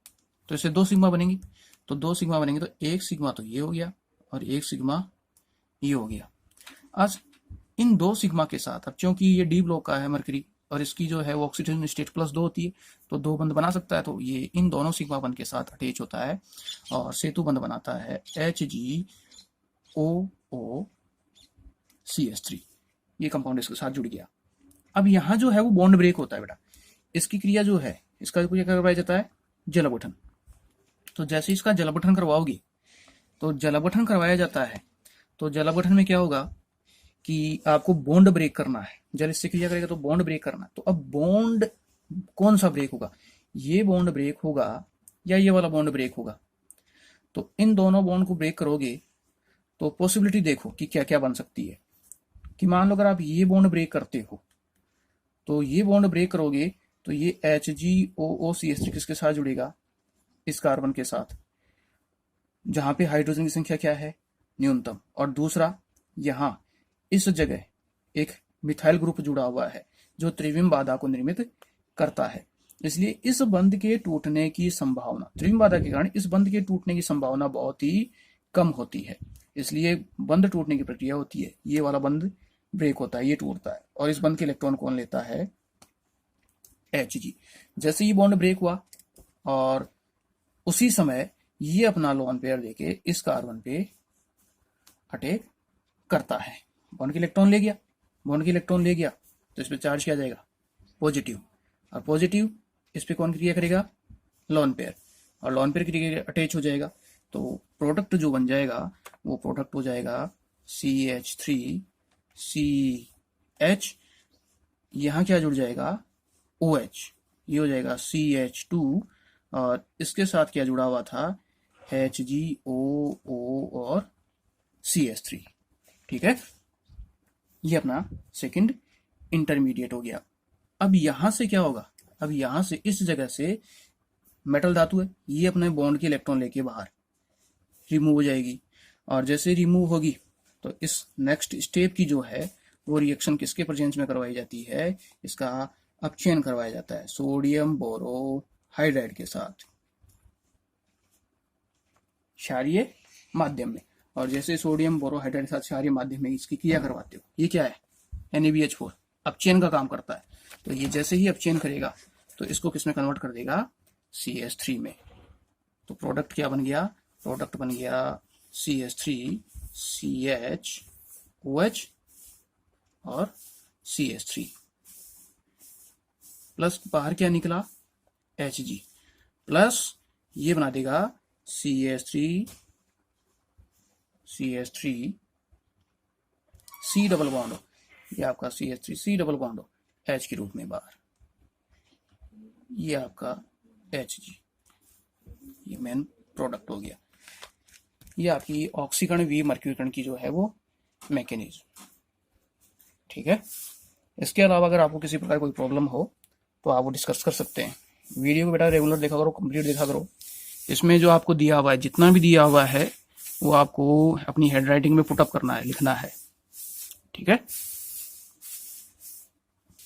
तो इससे 2 सिग्मा बनेंगी, तो 2 सिग्मा बनेंगे, तो 1 सिग्मा तो ये हो गया और 1 सिग्मा ये हो गया। आज इन 2 सिग्मा के साथ, अब क्योंकि ये डी ब्लॉक का है मरकरी और इसकी जो है वो ऑक्सीजन स्टेट +2 होती है, तो 2 बंध बना सकता है, तो ये इन दोनों सिग्मा बंध के साथ अटैच होता है और सेतु बंध बनाता है HgOO CH3, ये कंपाउंड इसके साथ जुड़ गया। अब यहाँ जो है वो बॉन्ड ब्रेक होता है बेटा, इसकी क्रिया जो है, इसका क्या करवाया जाता है, जल अपघटन। तो जैसे इसका जल अपघटन करवाओगे, तो जल अपघटन करवाया जाता है, तो जल अपघटन में क्या होगा कि आपको बॉन्ड ब्रेक करना है, जल इससे क्रिया करेगा तो बॉन्ड ब्रेक करना है। तो अब बॉन्ड कौन सा ब्रेक होगा, ये बॉन्ड ब्रेक होगा या ये वाला बॉन्ड ब्रेक होगा। तो इन दोनों बॉन्ड को ब्रेक करोगे तो पॉसिबिलिटी देखो कि क्या क्या बन सकती है। कि मान लो अगर आप ये बॉन्ड ब्रेक करते हो तो ये बॉन्ड ब्रेक करोगे तो ये HgOOCH3 किसके साथ जुड़ेगा, इस कार्बन के साथ, जहां पे हाइड्रोजन की संख्या क्या है, न्यूनतम। और दूसरा यहां इस जगह एक मिथाइल ग्रुप जुड़ा हुआ है जो त्रिविम बाधा को निर्मित करता है। इसलिए इस बंध के टूटने की संभावना, त्रिविम बाधा के कारण इस बंध के टूटने की संभावना बहुत ही कम होती है। इसलिए बंध टूटने की प्रक्रिया होती है, ये वाला बंध ब्रेक होता है, ये टूटता है। और इस बंध के इलेक्ट्रॉन कौन लेता है, Hg। जैसे ये बॉन्ड ब्रेक हुआ और उसी समय ये अपना लोन पेयर देके इस कार्बन पे अटैक करता है। बॉन्ड के इलेक्ट्रॉन ले गया, बॉन्ड के इलेक्ट्रॉन ले गया तो इस पे चार्ज किया जाएगा पॉजिटिव, और पॉजिटिव इस पे कौन क्रिया करेगा, लोन पेयर, और लोन पेयर क्रिया अटैच हो जाएगा। तो प्रोडक्ट जो बन जाएगा वो प्रोडक्ट हो जाएगा CH3CH, यहाँ क्या जुड़ जाएगा OH, ये हो जाएगा CH2, और इसके साथ क्या जुड़ा हुआ था HgOO और CH3। ठीक है, ये अपना सेकंड इंटरमीडिएट हो गया। अब यहां से क्या होगा, अब यहां से इस जगह से मेटल धातु है, ये अपने बॉन्ड के इलेक्ट्रॉन लेके बाहर रिमूव हो जाएगी। और जैसे रिमूव होगी तो इस नेक्स्ट स्टेप की जो है वो रिएक्शन किसके प्रेजेंस में करवाई जाती है, इसका अपचयन करवाया जाता है सोडियम बोरोहाइड्राइड के साथ क्षारीय माध्यम में। और जैसे सोडियम बोरोहाइड्राइड के साथ क्षारीय माध्यम में इसकी क्रिया करवाते हो, ये क्या है NaBH4, अपचयन का काम करता है। तो ये जैसे ही अपचयन करेगा तो इसको किसमें कन्वर्ट कर देगा, CH3 में। तो प्रोडक्ट क्या बन गया, प्रोडक्ट बन गया CH3CHOH और CH3 प्लस बाहर क्या निकला Hg, प्लस ये बना देगा CH3 C डबल बॉन्ड, ये आपका CH3 C double bond H के रूप में बाहर, ये आपका Hg, ये मेन प्रोडक्ट हो गया। ये आपकी ऑक्सीकरण विमर्क्यूरीकरण की जो है वो मैकेनिज्म। ठीक है, इसके अलावा अगर आपको किसी प्रकार कोई प्रॉब्लम हो तो आप वो डिस्कस कर सकते हैं। वीडियो को बेटा रेगुलर देखा करो, कंप्लीट देखा करो। इसमें जो आपको दिया हुआ है, जितना भी दिया हुआ है वो आपको अपनी हैंड राइटिंग में पुटअप करना है, लिखना है। ठीक है।